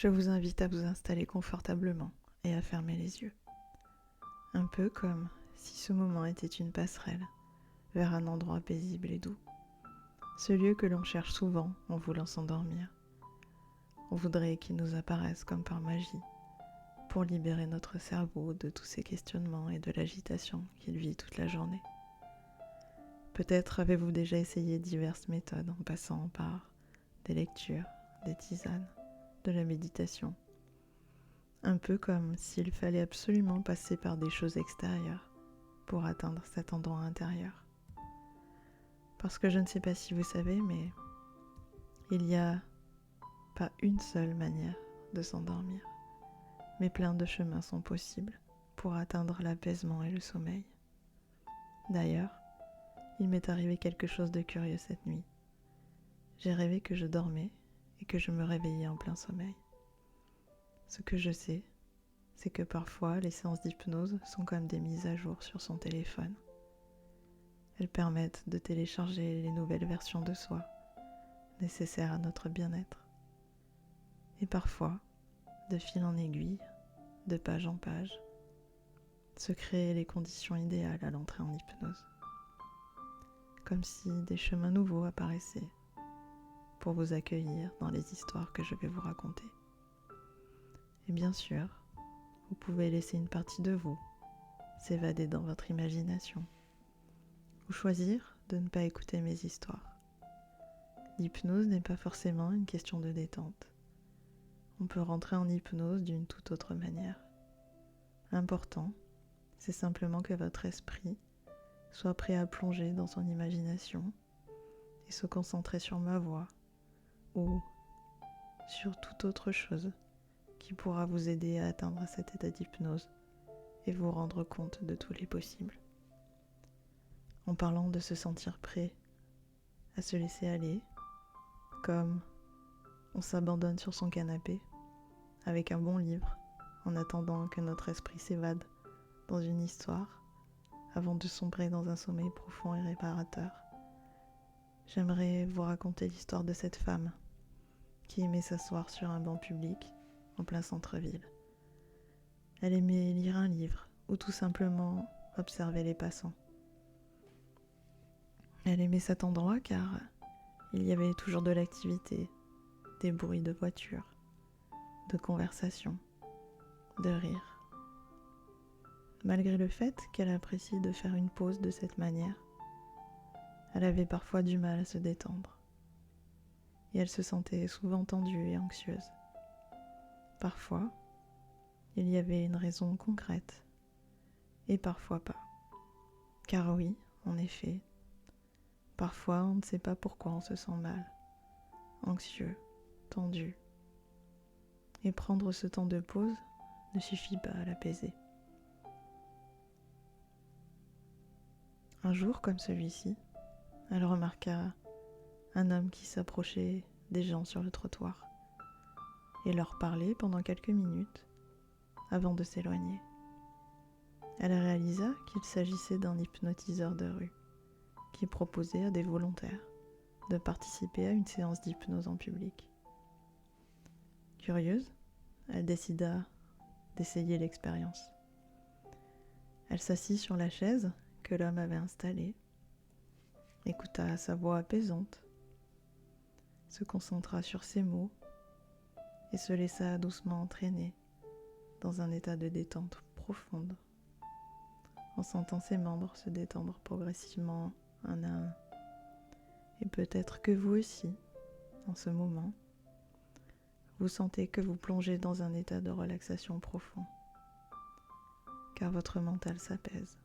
Je vous invite à vous installer confortablement et à fermer les yeux. Un peu comme si ce moment était une passerelle vers un endroit paisible et doux. Ce lieu que l'on cherche souvent en voulant s'endormir. On voudrait qu'il nous apparaisse comme par magie pour libérer notre cerveau de tous ces questionnements et de l'agitation qu'il vit toute la journée. Peut-être avez-vous déjà essayé diverses méthodes en passant par des lectures, des tisanes, de la méditation. Un peu comme s'il fallait absolument passer par des choses extérieures pour atteindre cet endroit intérieur. Parce que je ne sais pas si vous savez, mais il n'y a pas une seule manière de s'endormir, mais plein de chemins sont possibles pour atteindre l'apaisement et le sommeil. D'ailleurs, il m'est arrivé quelque chose de curieux cette nuit. J'ai rêvé que je dormais et que je me réveillais en plein sommeil. Ce que je sais, c'est que parfois les séances d'hypnose sont comme des mises à jour sur son téléphone. Elles permettent de télécharger les nouvelles versions de soi, nécessaires à notre bien-être. Et parfois, de fil en aiguille, de page en page, se créer les conditions idéales à l'entrée en hypnose. Comme si des chemins nouveaux apparaissaient pour vous accueillir dans les histoires que je vais vous raconter. Et bien sûr, vous pouvez laisser une partie de vous s'évader dans votre imagination ou choisir de ne pas écouter mes histoires. L'hypnose n'est pas forcément une question de détente. On peut rentrer en hypnose d'une toute autre manière. L'important, c'est simplement que votre esprit soit prêt à plonger dans son imagination et se concentrer sur ma voix ou sur toute autre chose qui pourra vous aider à atteindre cet état d'hypnose et vous rendre compte de tous les possibles. En parlant de se sentir prêt à se laisser aller, comme on s'abandonne sur son canapé avec un bon livre en attendant que notre esprit s'évade dans une histoire avant de sombrer dans un sommeil profond et réparateur. J'aimerais vous raconter l'histoire de cette femme qui aimait s'asseoir sur un banc public en plein centre-ville. Elle aimait lire un livre ou tout simplement observer les passants. Elle aimait cet endroit car il y avait toujours de l'activité, des bruits de voitures, de conversations, de rires. Malgré le fait qu'elle apprécie de faire une pause de cette manière, elle avait parfois du mal à se détendre et elle se sentait souvent tendue et anxieuse. Parfois, il y avait une raison concrète et parfois pas. Car oui, en effet, parfois on ne sait pas pourquoi on se sent mal, anxieux, tendu. Et prendre ce temps de pause ne suffit pas à l'apaiser. Un jour comme celui-ci, elle remarqua un homme qui s'approchait des gens sur le trottoir et leur parlait pendant quelques minutes avant de s'éloigner. Elle réalisa qu'il s'agissait d'un hypnotiseur de rue qui proposait à des volontaires de participer à une séance d'hypnose en public. Curieuse, elle décida d'essayer l'expérience. Elle s'assit sur la chaise que l'homme avait installée, écouta sa voix apaisante, se concentra sur ses mots et se laissa doucement entraîner dans un état de détente profonde, en sentant ses membres se détendre progressivement un à un. Et peut-être que vous aussi, en ce moment, vous sentez que vous plongez dans un état de relaxation profond, car votre mental s'apaise,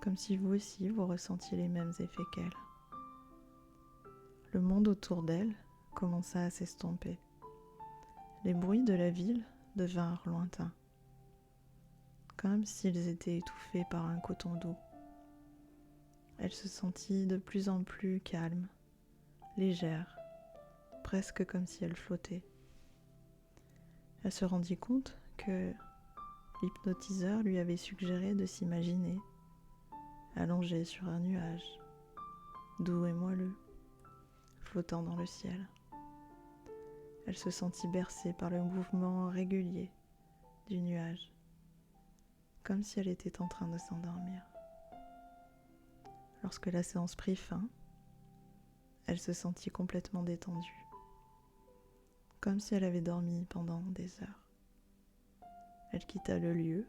comme si vous aussi vous ressentiez les mêmes effets qu'elle. Le monde autour d'elle commença à s'estomper. Les bruits de la ville devinrent lointains, comme s'ils étaient étouffés par un coton doux. Elle se sentit de plus en plus calme, légère, presque comme si elle flottait. Elle se rendit compte que l'hypnotiseur lui avait suggéré de s'imaginer allongée sur un nuage, doux et moelleux, flottant dans le ciel. Elle se sentit bercée par le mouvement régulier du nuage, comme si elle était en train de s'endormir. Lorsque la séance prit fin, elle se sentit complètement détendue, comme si elle avait dormi pendant des heures. Elle quitta le lieu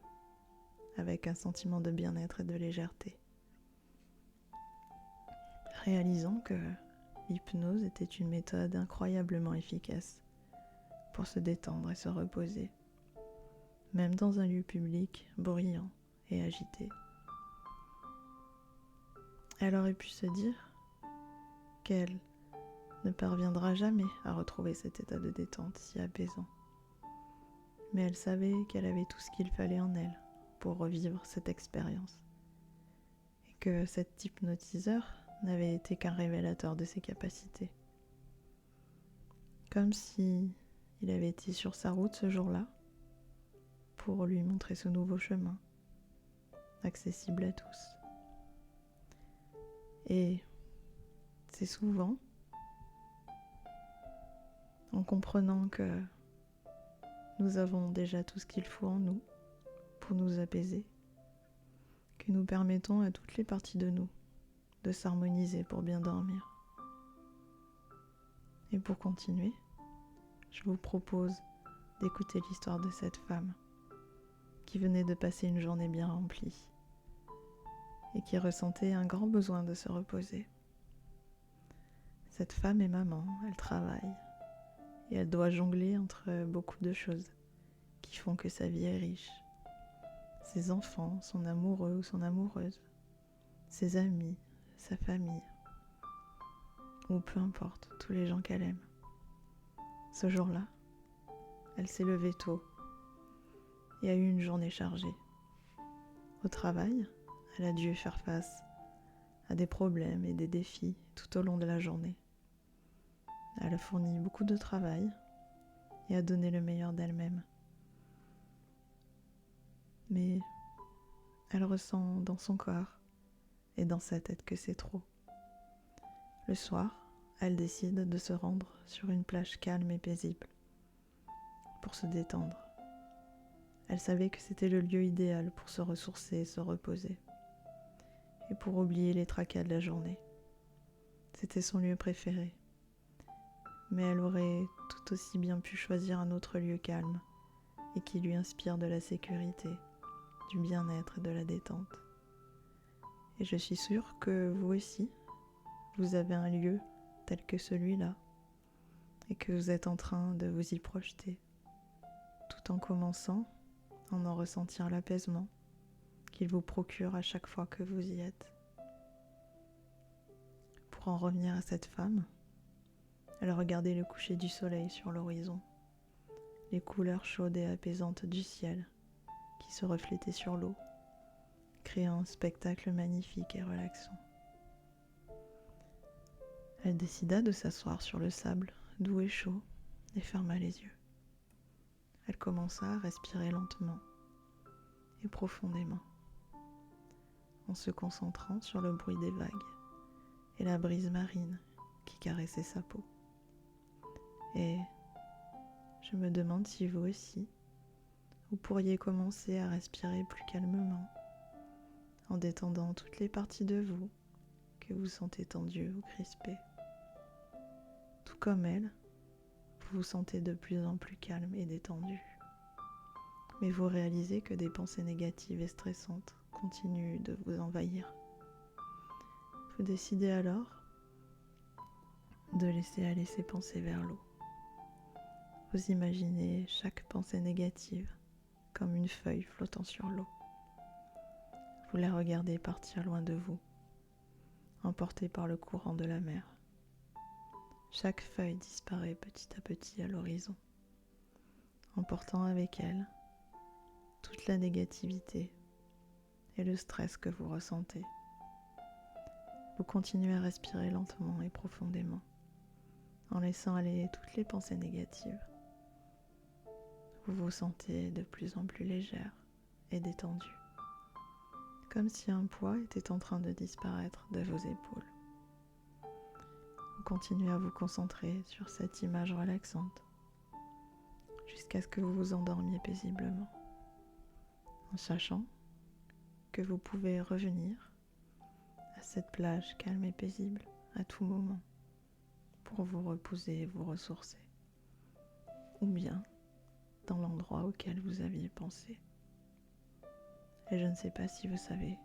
avec un sentiment de bien-être et de légèreté, réalisant que l'hypnose était une méthode incroyablement efficace pour se détendre et se reposer, même dans un lieu public bruyant et agité. Elle aurait pu se dire qu'elle ne parviendra jamais à retrouver cet état de détente si apaisant. Mais elle savait qu'elle avait tout ce qu'il fallait en elle pour revivre cette expérience, et que cet hypnotiseur n'avait été qu'un révélateur de ses capacités. Comme si il avait été sur sa route ce jour-là pour lui montrer ce nouveau chemin, accessible à tous. Et c'est souvent en comprenant que nous avons déjà tout ce qu'il faut en nous pour nous apaiser, que nous permettons à toutes les parties de nous de s'harmoniser pour bien dormir. Et pour continuer, je vous propose d'écouter l'histoire de cette femme qui venait de passer une journée bien remplie et qui ressentait un grand besoin de se reposer. Cette femme est maman, elle travaille et elle doit jongler entre beaucoup de choses qui font que sa vie est riche. Ses enfants, son amoureux ou son amoureuse, ses amis, sa famille, ou peu importe, tous les gens qu'elle aime. Ce jour-là, elle s'est levée tôt et a eu une journée chargée. Au travail, elle a dû faire face à des problèmes et des défis tout au long de la journée. Elle a fourni beaucoup de travail et a donné le meilleur d'elle-même. Mais elle ressent dans son corps et dans sa tête que c'est trop. Le soir, elle décide de se rendre sur une plage calme et paisible pour se détendre. Elle savait que c'était le lieu idéal pour se ressourcer et se reposer, et pour oublier les tracas de la journée. C'était son lieu préféré, mais elle aurait tout aussi bien pu choisir un autre lieu calme et qui lui inspire de la sécurité, du bien-être et de la détente. Et je suis sûre que vous aussi, vous avez un lieu tel que celui-là et que vous êtes en train de vous y projeter, tout en commençant à en ressentir l'apaisement qu'il vous procure à chaque fois que vous y êtes. Pour en revenir à cette femme, elle regardait le coucher du soleil sur l'horizon, les couleurs chaudes et apaisantes du ciel qui se reflétaient sur l'eau, créant un spectacle magnifique et relaxant. Elle décida de s'asseoir sur le sable doux et chaud et ferma les yeux. Elle commença à respirer lentement et profondément, en se concentrant sur le bruit des vagues et la brise marine qui caressait sa peau. Et je me demande si vous aussi, vous pourriez commencer à respirer plus calmement, en détendant toutes les parties de vous que vous sentez tendues ou crispées. Tout comme elle, vous vous sentez de plus en plus calme et détendu. Mais vous réalisez que des pensées négatives et stressantes continuent de vous envahir. Vous décidez alors de laisser aller ces pensées vers l'eau. Vous imaginez chaque pensée négative comme une feuille flottant sur l'eau. Vous la regardez partir loin de vous, emportée par le courant de la mer. Chaque feuille disparaît petit à petit à l'horizon, emportant avec elle toute la négativité et le stress que vous ressentez. Vous continuez à respirer lentement et profondément, en laissant aller toutes les pensées négatives. Vous vous sentez de plus en plus légère et détendue, comme si un poids était en train de disparaître de vos épaules. Vous continuez à vous concentrer sur cette image relaxante jusqu'à ce que vous vous endormiez paisiblement, en sachant que vous pouvez revenir à cette plage calme et paisible à tout moment pour vous reposer et vous ressourcer, ou bien dans l'endroit auquel vous aviez pensé. Et je ne sais pas si vous savez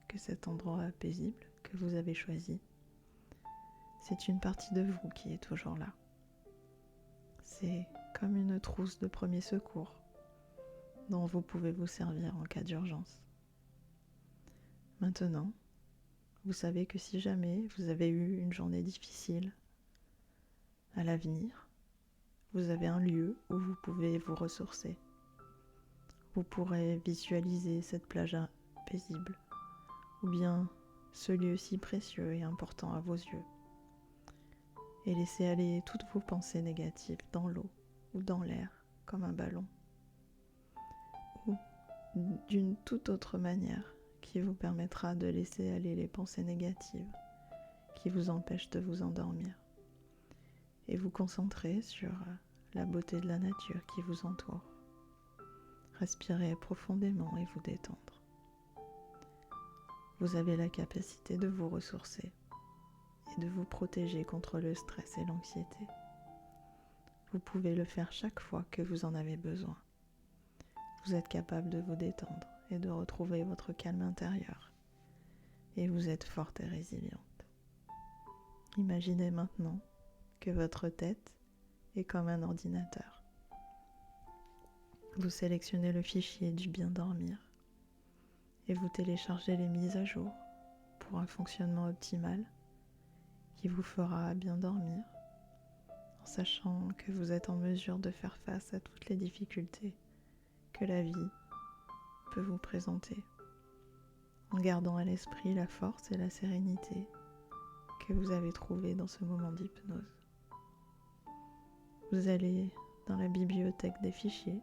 que cet endroit paisible que vous avez choisi, c'est une partie de vous qui est toujours là. C'est comme une trousse de premier secours dont vous pouvez vous servir en cas d'urgence. Maintenant, vous savez que si jamais vous avez eu une journée difficile à l'avenir, vous avez un lieu où vous pouvez vous ressourcer. Vous pourrez visualiser cette plage paisible, ou bien ce lieu si précieux et important à vos yeux, et laisser aller toutes vos pensées négatives dans l'eau ou dans l'air comme un ballon, ou d'une toute autre manière qui vous permettra de laisser aller les pensées négatives qui vous empêchent de vous endormir, et vous concentrer sur la beauté de la nature qui vous entoure. Respirez profondément et vous détendre. Vous avez la capacité de vous ressourcer et de vous protéger contre le stress et l'anxiété. Vous pouvez le faire chaque fois que vous en avez besoin. Vous êtes capable de vous détendre et de retrouver votre calme intérieur. Et vous êtes forte et résiliente. Imaginez maintenant que votre tête est comme un ordinateur. Vous sélectionnez le fichier du bien dormir et vous téléchargez les mises à jour pour un fonctionnement optimal qui vous fera bien dormir, en sachant que vous êtes en mesure de faire face à toutes les difficultés que la vie peut vous présenter, en gardant à l'esprit la force et la sérénité que vous avez trouvées dans ce moment d'hypnose. Vous allez dans la bibliothèque des fichiers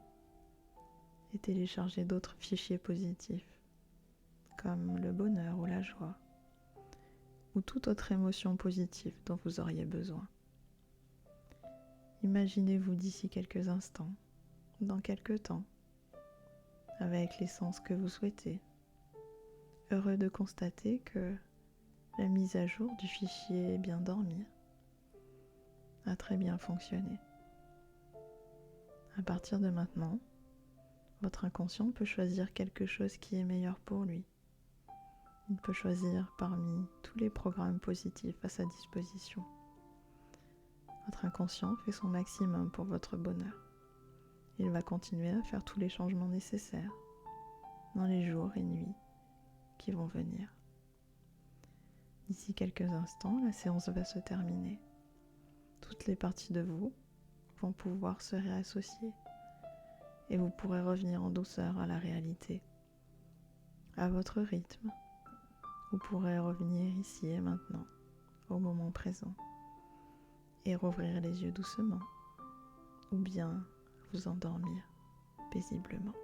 et télécharger d'autres fichiers positifs, comme le bonheur ou la joie, ou toute autre émotion positive dont vous auriez besoin. Imaginez-vous d'ici quelques instants, dans quelques temps, avec les sens que vous souhaitez, heureux de constater que la mise à jour du fichier Bien dormir a très bien fonctionné. À partir de maintenant, votre inconscient peut choisir quelque chose qui est meilleur pour lui. Il peut choisir parmi tous les programmes positifs à sa disposition. Votre inconscient fait son maximum pour votre bonheur. Il va continuer à faire tous les changements nécessaires dans les jours et nuits qui vont venir. D'ici quelques instants, la séance va se terminer. Toutes les parties de vous vont pouvoir se réassocier et vous pourrez revenir en douceur à la réalité, à votre rythme. Vous pourrez revenir ici et maintenant, au moment présent, et rouvrir les yeux doucement, ou bien vous endormir paisiblement.